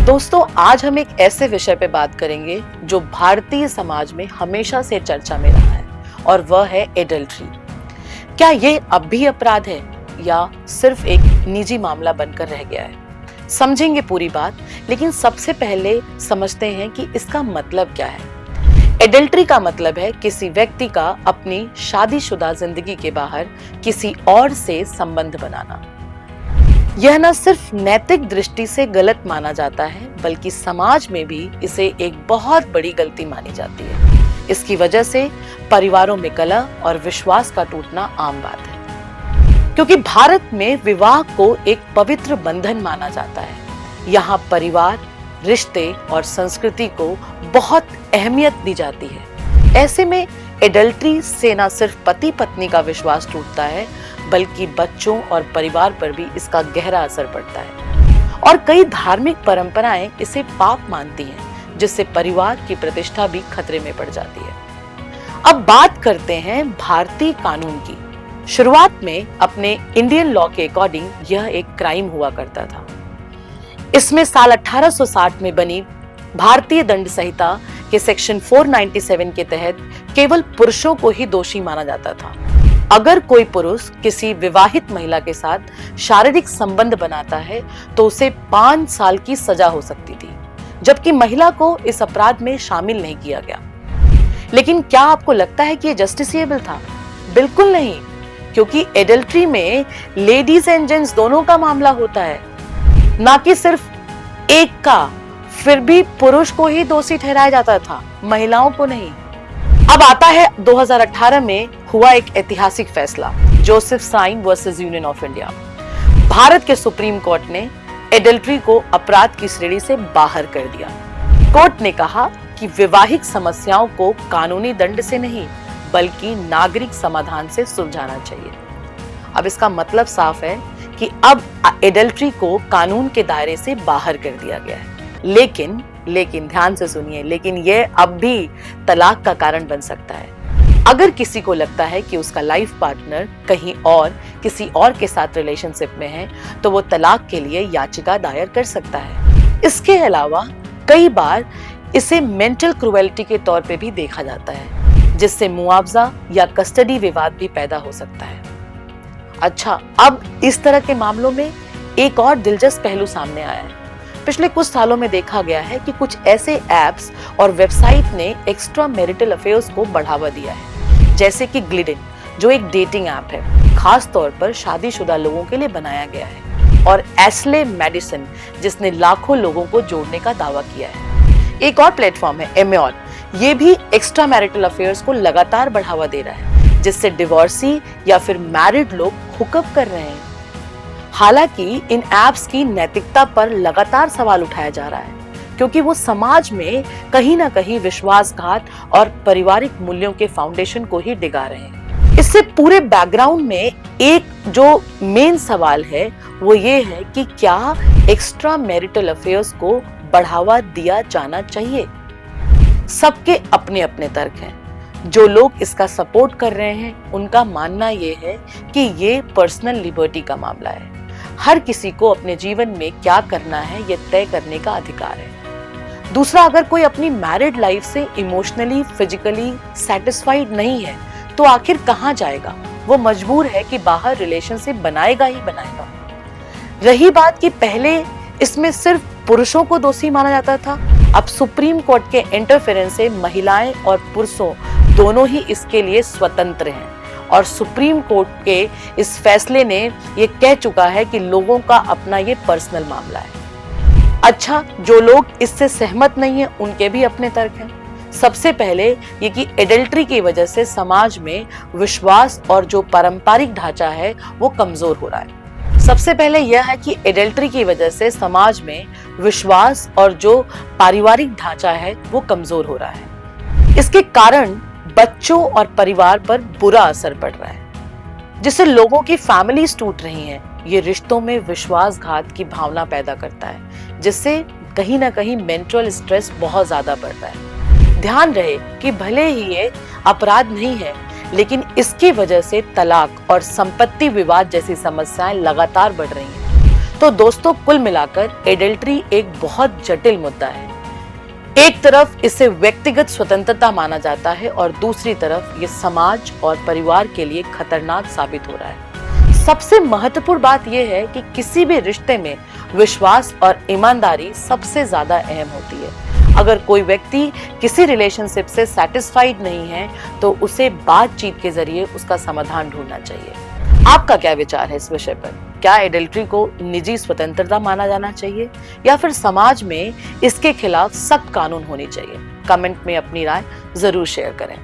दोस्तों, आज हम एक ऐसे विषय पे बात करेंगे जो भारतीय समाज में हमेशा से चर्चा में रहा है और वह है एडल्ट्री। क्या ये अब भी अपराध है या सिर्फ एक निजी मामला बनकर रह गया है? समझेंगे पूरी बात, लेकिन सबसे पहले समझते हैं कि इसका मतलब क्या है। एडल्ट्री का मतलब है किसी व्यक्ति का अपनी शादीशुदा जिंदगी के बाहर किसी और से संबंध बनाना। यह न सिर्फ नैतिक दृष्टि से गलत माना जाता है, बल्कि समाज में भी इसे एक बहुत बड़ी गलती मानी जाती है। इसकी वजह से परिवारों में कलह और विश्वास का टूटना आम बात है, क्योंकि भारत में विवाह को एक पवित्र बंधन माना जाता है। यहाँ परिवार, रिश्ते और संस्कृति को बहुत अहमियत दी जाती है। ऐसे में एडल्ट्री से न सिर्फ पति पत्नी का विश्वास टूटता है, बल्कि बच्चों और परिवार पर भी इसका गहरा असर पड़ता है। और कई धार्मिक परंपराएं इसे पाप मानती हैं, जिससे परिवार की प्रतिष्ठा भी खतरे में पड़ जाती है। अब बात करते हैं भारतीय कानून की। शुरुआत में अपने इंडियन लॉ के अकॉर्डिंग यह एक क्राइम हुआ करता था। इसमें साल 1860 में बनी भारतीय दंड संहिता के सेक्शन 497 के तहत केवल पुरुषों को ही दोषी माना जाता था। अगर कोई पुरुष किसी विवाहित महिला के साथ शारीरिक संबंध बनाता है तो उसे 5 साल की सजा हो सकती थी, जबकि महिला को इस अपराध में शामिल नहीं किया गया। लेकिन क्या आपको लगता है कि यह जस्टिसेबल था? बिल्कुल नहीं, क्योंकि एडल्ट्री में लेडीज एंड जेंट्स दोनों का मामला होता है, ना कि सिर्फ एक का। फिर भी पुरुष को ही दोषी ठहराया जाता था, महिलाओं को नहीं। अब आता है 2018 में हुआ एक ऐतिहासिक फैसला, Joseph Shine versus Union of India. Bharat के सुप्रीम कोर्ट ने एडल्ट्री को अपराध की श्रेणी से बाहर कर दिया। कोर्ट ने कहा कि वैवाहिक समस्याओं को कानूनी दंड से नहीं, बल्कि नागरिक समाधान से सुलझाना चाहिए। अब इसका मतलब साफ है कि अब एडल्ट्री को कानून के दायरे से बाहर कर दिया गया है। लेकिन ध्यान से सुनिए, लेकिन यह अब भी तलाक का कारण बन सकता है। अगर किसी को लगता है कि उसका लाइफ पार्टनर कहीं और किसी और के साथ रिलेशनशिप में है, तो वो तलाक के लिए याचिका दायर कर सकता है। इसके अलावा कई बार इसे मेंटल क्रुएल्टी के तौर पे भी देखा जाता है, जिससे मुआवजा या कस्टडी विवाद भी पैदा हो सकता है। अच्छा, अब इस तरह के मामलों में एक और दिलचस्प पहलू सामने आया है। पिछले कुछ सालों में देखा गया है कि कुछ ऐसे एप्स और वेबसाइट ने एक्स्ट्रा मैरिटल अफेयर्स को बढ़ावा दिया है, जैसे कि ग्लिडिन, जो एक डेटिंग ऐप है, खास तौर पर शादीशुदा लोगों के लिए बनाया गया है, और एस्ले मेडिसन, जिसने लाखों लोगों को जोड़ने का दावा किया है। एक और प्लेटफॉर्म है एमेओर, ये भी एक्स्ट्रा मैरिटल अफेयर्स को लगातार बढ़ावा दे रहा है, जिससे डिवोर्सी या फिर मैरिड लोग हुकअप कर रहे हैं। हालांकि इन ऐप्स की नैतिकता पर लगातार सवाल उठाया जा रहा है, क्योंकि वो समाज में कहीं ना कहीं विश्वासघात और पारिवारिक मूल्यों के फाउंडेशन को ही डिगा रहे हैं। इससे पूरे बैकग्राउंड में एक जो मेन सवाल है वो ये है कि क्या एक्स्ट्रा मैरिटल अफेयर्स को बढ़ावा दिया जाना चाहिए? सबके अपने अपने तर्क हैं। जो लोग इसका सपोर्ट कर रहे हैं उनका मानना ये है कि ये पर्सनल लिबर्टी का मामला है। हर किसी को अपने जीवन में क्या करना है ये तय करने का अधिकार है। दूसरा, अगर कोई अपनी मैरिड लाइफ से इमोशनली, फिजिकली सेटिस्फाइड नहीं है तो आखिर कहाँ जाएगा? वो मजबूर है कि बाहर रिलेशनशिप बनाएगा ही बनाएगा। रही बात कि पहले इसमें सिर्फ पुरुषों को दोषी माना जाता था, अब सुप्रीम कोर्ट के इंटरफेरेंस से महिलाएं और पुरुषों दोनों ही इसके लिए स्वतंत्र हैं, और सुप्रीम कोर्ट के इस फैसले ने ये कह चुका है कि लोगों का अपना ये पर्सनल मामला है। अच्छा, जो लोग इससे सहमत नहीं है उनके भी अपने तर्क हैं। सबसे पहले ये कि एडल्ट्री की वजह से समाज में विश्वास और जो पारंपरिक ढांचा है वो कमजोर हो रहा है। सबसे पहले यह है कि एडल्ट्री की वजह से समाज में विश्वास और जो पारिवारिक ढांचा है वो कमजोर हो रहा है। इसके कारण बच्चों और परिवार पर बुरा असर पड़ रहा है, जिससे लोगों की फैमिलीज टूट रही हैं। ये रिश्तों में विश्वासघात की भावना पैदा करता है, जिससे कहीं ना कहीं मेंटल स्ट्रेस बहुत ज्यादा बढ़ता है। ध्यान रहे कि भले ही ये अपराध नहीं है, लेकिन इसकी वजह से तलाक और संपत्ति विवाद जैसी समस्याएं लगातार बढ़ रही हैं। तो दोस्तों, कुल मिलाकर एडल्ट्री एक बहुत जटिल मुद्दा है। एक तरफ इसे व्यक्तिगत स्वतंत्रता माना जाता है और दूसरी तरफ ये समाज और परिवार के लिए खतरनाक साबित हो रहा है। सबसे महत्वपूर्ण बात यह है कि किसी भी रिश्ते में विश्वास और ईमानदारी सबसे ज्यादा अहम होती है। अगर कोई व्यक्ति किसी रिलेशनशिप से सैटिस्फाइड नहीं है तो उसे बातचीत के जरिए उसका समाधान ढूंढना चाहिए। आपका क्या विचार है इस विषय पर? क्या एडल्ट्री को निजी स्वतंत्रता माना जाना चाहिए या फिर समाज में इसके खिलाफ सख्त कानून होने चाहिए? कमेंट में अपनी राय जरूर शेयर करें।